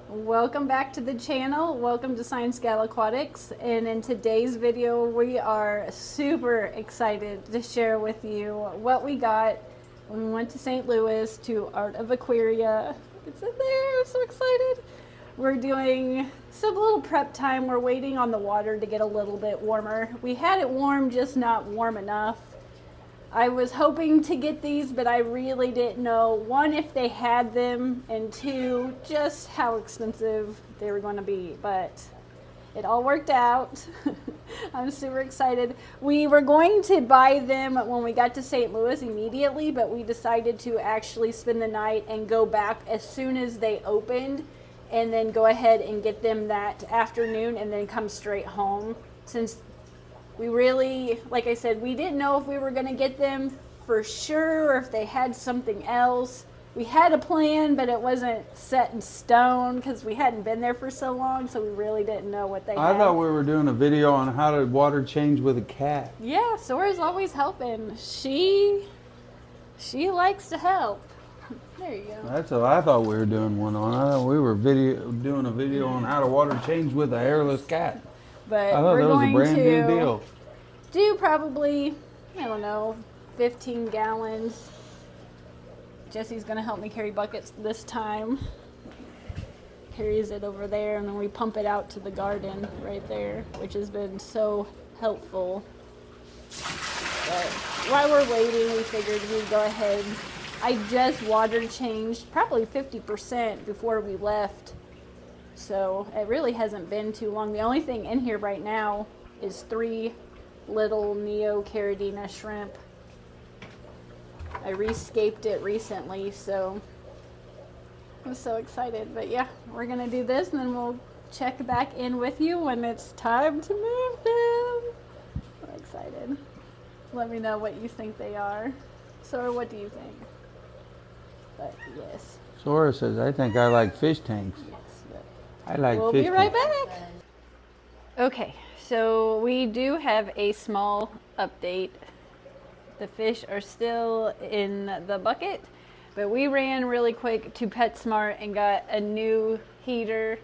Welcome back to the channel. Welcome to Science Gal Aquatics. And in today's video, we are super excited to share with you what we got when we went to St. Louis to Art of Aquaria. It's in there, I'm so excited. We're doing some little prep time. We're waiting on the water to get a little bit warmer. We had it warm, just not warm enough. I was hoping to get these, but I really didn't know, one, if they had them, and two, just how expensive they were going to be, but it all worked out. I'm super excited. We were going to buy them when we got to St. Louis immediately, but we decided to actually spend the night and go back as soon as they opened, and then go ahead and get them that afternoon and then come straight home, since we really, like I said, we didn't know if we were going to get them for sure or if they had something else. We had a plan, but it wasn't set in stone because we hadn't been there for so long, so we really didn't know what they had. I thought we were doing a video on how to water change with a cat. Yeah, Sora's always helping. She likes to help. There you go. That's what I thought we were doing one on. I thought we were doing a video on how to water change with a hairless cat. But I thought we're that was a going brand to new deal. do probably, I don't know, 15 gallons. Jesse's going to help me carry buckets this time. Carries it over there, and then we pump it out to the garden right there, which has been so helpful. But while we're waiting, we figured we'd go ahead. I just water changed probably 50% before we left. So it really hasn't been too long. The only thing in here right now is 3 little Neocaridina shrimp. I rescaped it recently, so I'm so excited. But yeah, we're gonna do this and then we'll check back in with you when it's time to move them. I'm excited. Let me know what you think they are. So what do you think? But yes. Sora says, I think I like fish tanks. Yes, but I like we'll fish be right tanks. back. Okay, so we do have a small update. The fish are still in the bucket, but we ran really quick to PetSmart and got a new heater,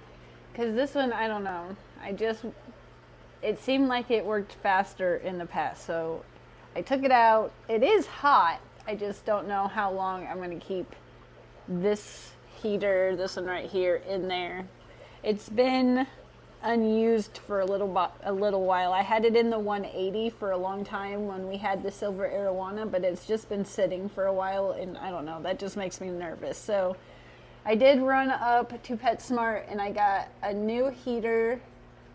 because this one, I don't know, it seemed like it worked faster in the past, so I took it out. It is hot. I just don't know how long I'm going to keep this heater, this one right here, in there. It's been unused for a little while. I had it in the 180 for a long time when we had the silver arowana, but it's just been sitting for a while, and I don't know, that just makes me nervous. So I did run up to PetSmart and I got a new heater.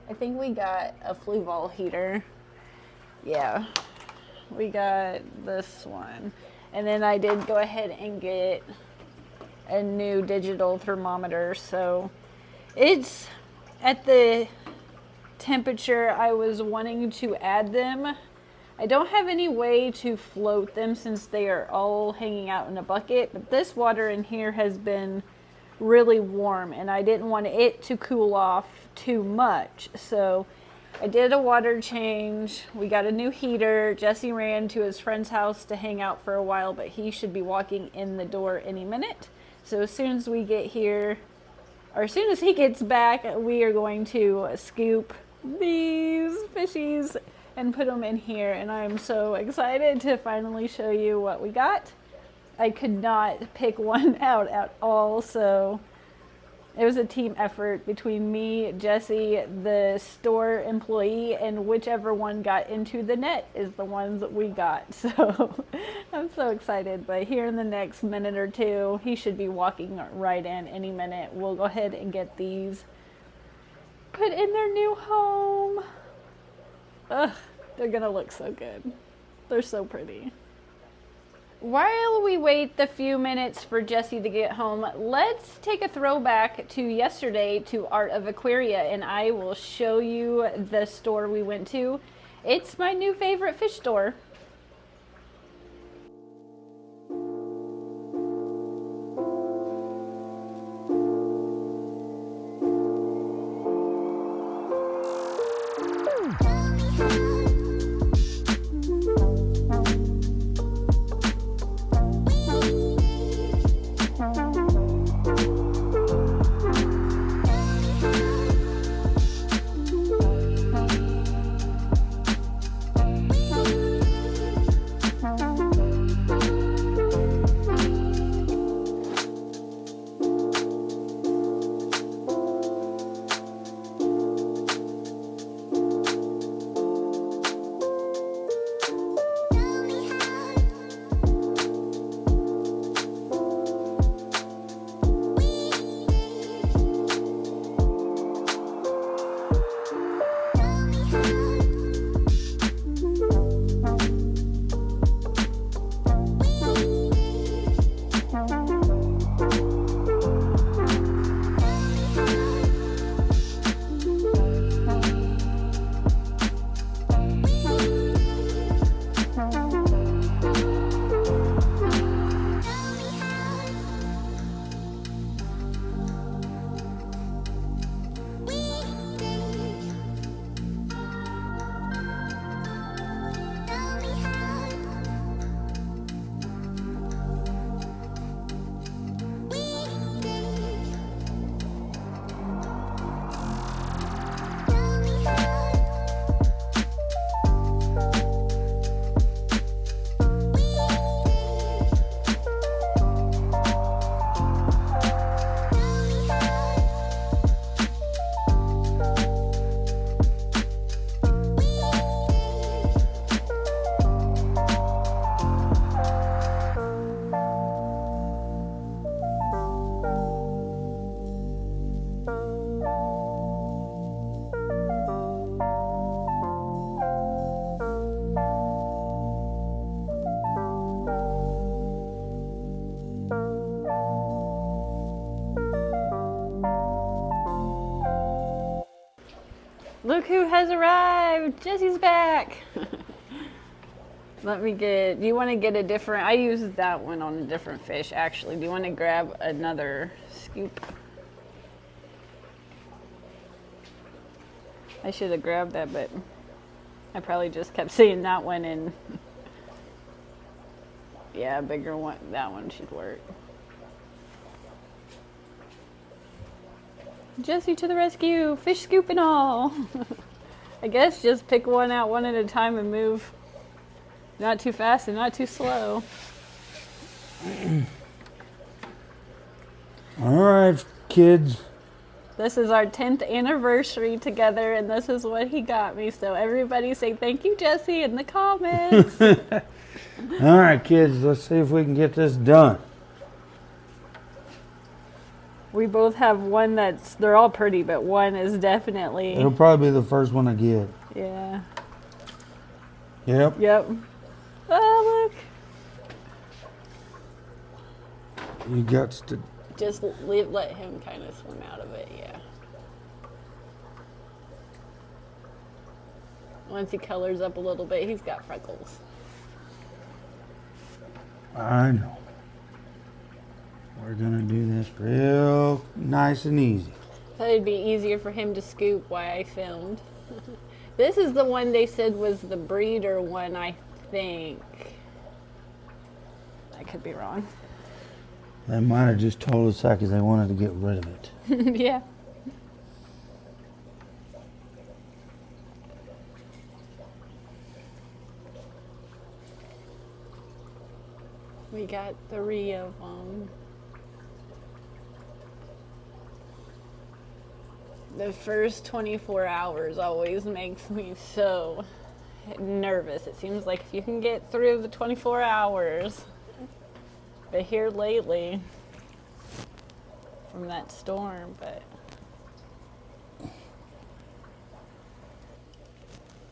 I think we got a Fluval heater. Yeah, we got this one. And then I did go ahead and get a new digital thermometer. So it's at the temperature I was wanting to add them. I don't have any way to float them since they are all hanging out in a bucket, but this water in here has been really warm and I didn't want it to cool off too much. So I did a water change. We got a new heater. Jesse ran to his friend's house to hang out for a while, but he should be walking in the door any minute. So as soon as we get here, or as soon as he gets back, we are going to scoop these fishies and put them in here. And I'm so excited to finally show you what we got. I could not pick one out at all, so it was a team effort between me, Jesse, the store employee, and whichever one got into the net is the ones that we got. So I'm so excited. But here in the next minute or two, he should be walking right in any minute. We'll go ahead and get these put in their new home. Ugh, they're gonna look so good. They're so pretty. While we wait the few minutes for Jesse to get home, let's take a throwback to yesterday to Art of Aquaria, and I will show you the store we went to. It's my new favorite fish store. Look who has arrived! Jesse's back! Let me get, do you want to get a different, I used that one on a different fish actually. Do you want to grab another scoop? I should have grabbed that, but I probably just kept seeing that one and yeah, a bigger one, that one should work. Jesse to the rescue, fish scoop and all. I guess just pick one out one at a time and move. Not too fast and not too slow. All right, kids. This is our 10th anniversary together, and this is what he got me. So everybody say thank you, Jesse, in the comments. All right, kids, let's see if we can get this done. We both have one that's, they're all pretty, but one is definitely. It'll probably be the first one I get. Yeah. Yep. Yep. Oh, look. You got to. Just let him kind of swim out of it, yeah. Once he colors up a little bit, he's got freckles. I know. We're gonna do this real nice and easy. Thought it'd be easier for him to scoop while I filmed. This is the one they said was the breeder one, I think. I could be wrong. They might have just told us that because they wanted to get rid of it. Yeah. We got 3 of them. The first 24 hours always makes me so nervous. It seems like if you can get through the 24 hours, but here lately from that storm, but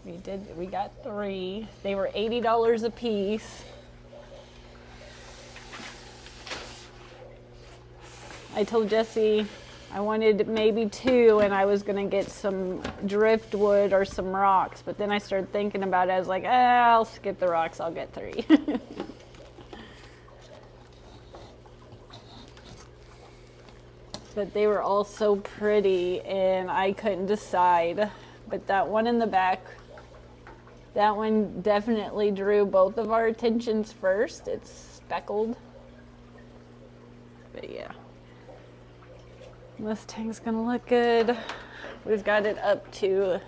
we got 3. They were $80 a piece. I told Jesse I wanted maybe 2 and I was gonna get some driftwood or some rocks, but then I started thinking about it. I was like, I'll skip the rocks, I'll get 3. But they were all so pretty and I couldn't decide. But that one in the back, that one definitely drew both of our attentions first. It's speckled. But yeah. This tank's gonna look good. We've got it up to,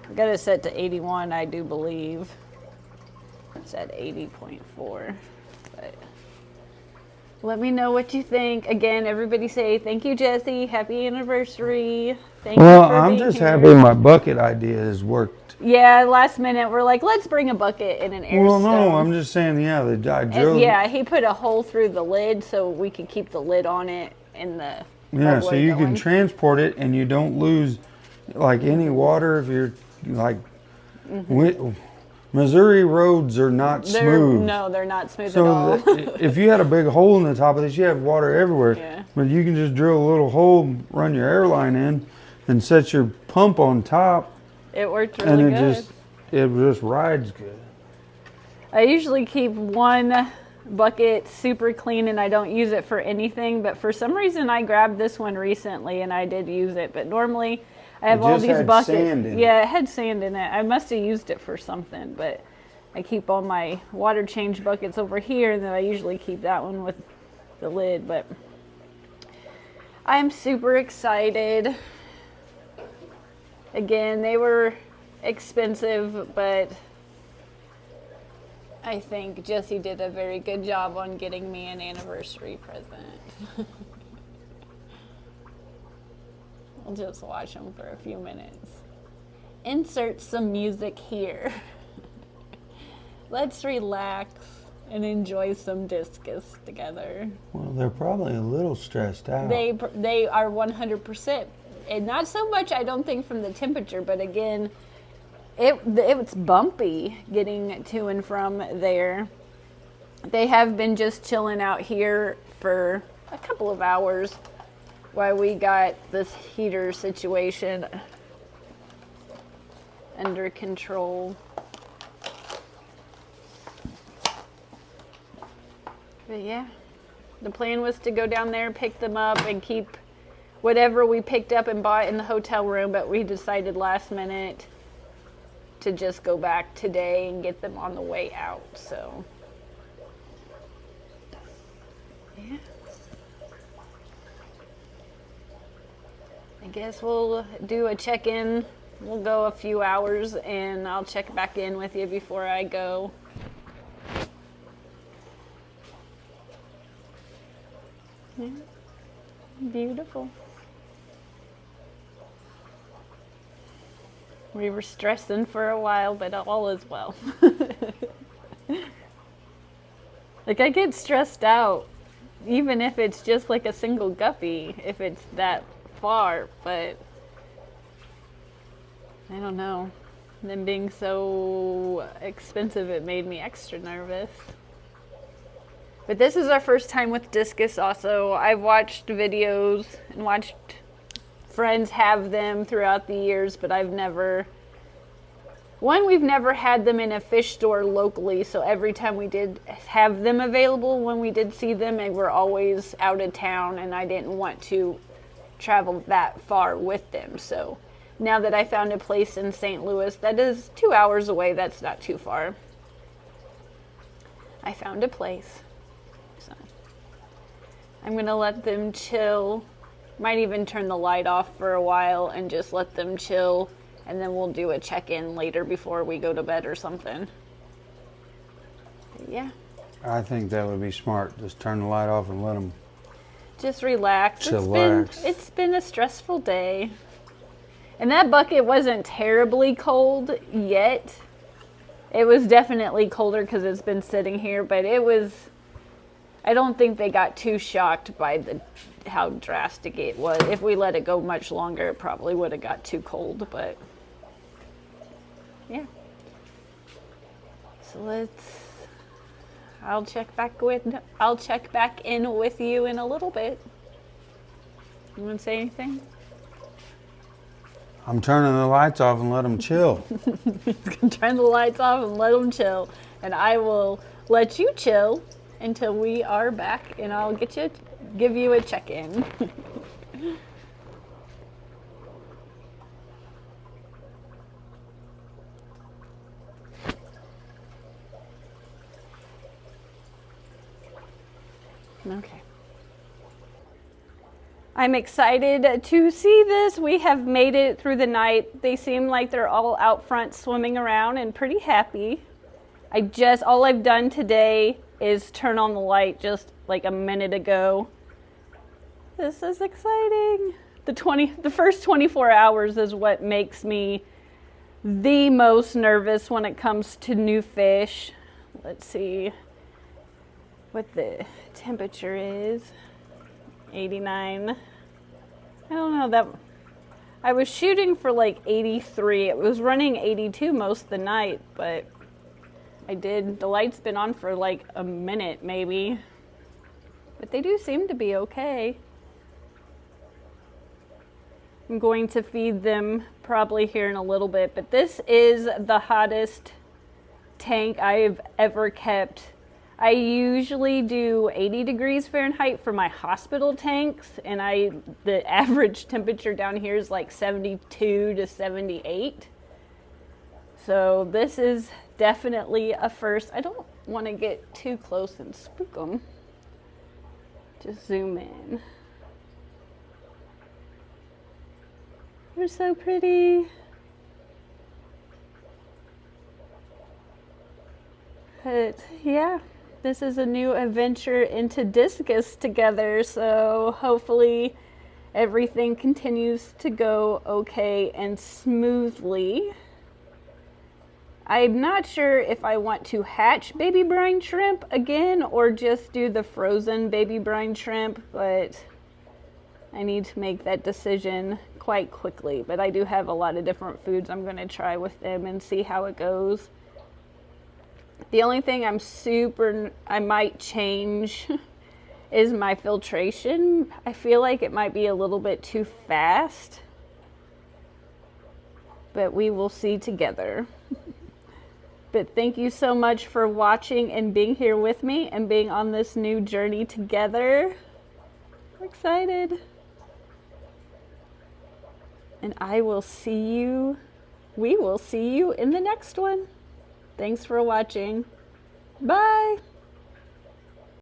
we got it set to 81, I do believe. It's at 80.4. But let me know what you think. Again, everybody say thank you, Jesse. Happy anniversary. Thank Well, you for I'm being just here. happy my bucket idea has worked. Yeah, last minute we're like, let's bring a bucket and an air Well, stone. no, I'm just saying, yeah, I And drilled. yeah, he put a hole through the lid so we could keep the lid on it in the. Yeah, so you can going. transport it and you don't lose like any water if you're like Missouri roads are not smooth. No, they're not smooth So at all. if you had a big hole in the top of this, you have water everywhere. Yeah. But you can just drill a little hole, run your airline in, and set your pump on top, It worked and really it good. just rides good. I usually keep one bucket super clean and I don't use it for anything, but for some reason I grabbed this one recently and I did use it, but normally I have It all just these had buckets. sand in it. Yeah, it had sand in it. I must have used it for something, but I keep all my water change buckets over here and then I usually keep that one with the lid, but I'm super excited. Again, they were expensive, but I think Jesse did a very good job on getting me an anniversary present. We'll just watch them for a few minutes. Insert some music here. Let's relax and enjoy some discus together. Well, they're probably a little stressed out. They are 100%, and not so much I don't think from the temperature, but again, it's bumpy getting to and from there. They have been just chilling out here for a couple of hours while we got this heater situation. under control. But yeah, the plan was to go down there, pick them up, and keep whatever we picked up and bought in the hotel room, but we decided last minute to just go back today and get them on the way out, so yeah. I guess we'll do a check-in. We'll go a few hours and I'll check back in with you before I go. Yeah. Beautiful. We were stressing for a while, but all is well. Like, I get stressed out, even if it's just like a single guppy, if it's that far, but I don't know. Them being so expensive, it made me extra nervous. But this is our first time with discus also. I've watched videos and watched friends have them throughout the years, but we've never had them in a fish store locally, so every time we did have them available, when we did see them, they were always out of town, and I didn't want to travel that far with them. So now that I found a place in St. Louis that is 2 hours away, that's not too far. I found a place. So I'm gonna let them chill. Might even turn the light off for a while and just let them chill, and then we'll do a check-in later before we go to bed or something. But yeah. I think that would be smart. Just turn the light off and let them just relax. chillax. It's been a stressful day. And that bucket wasn't terribly cold yet. It was definitely colder because it's been sitting here, but I don't think they got too shocked by how drastic it was. If we let it go much longer, it probably would have got too cold, but yeah. So I'll check back in with you in a little bit. You want to say anything? I'm turning the lights off and let them chill. Turn the lights off and let them chill, and I will let you chill until we are back, and I'll give you a check-in. Okay. I'm excited to see this. We have made it through the night. They seem like they're all out front swimming around and pretty happy. All I've done today is turn on the light just like a minute ago. This is exciting. The first 24 hours is what makes me the most nervous when it comes to new fish. Let's see what the temperature is. 89. I don't know, I was shooting for like 83. It was running 82 most of the night, but the light's been on for like a minute maybe. But they do seem to be okay. I'm going to feed them probably here in a little bit, but this is the hottest tank I've ever kept. I usually do 80 degrees Fahrenheit for my hospital tanks, and the average temperature down here is like 72 to 78. So this is definitely a first. I don't want to get too close and spook them. Just zoom in. They're so pretty. But yeah. This is a new adventure into discus together, so hopefully everything continues to go okay and smoothly. I'm not sure if I want to hatch baby brine shrimp again or just do the frozen baby brine shrimp, but I need to make that decision quite quickly. But I do have a lot of different foods I'm going to try with them and see how it goes. The only thing I might change is my filtration. I feel like it might be a little bit too fast. but we will see together. But thank you so much for watching and being here with me and being on this new journey together. I'm excited. And we will see you in the next one. Thanks for watching. Bye.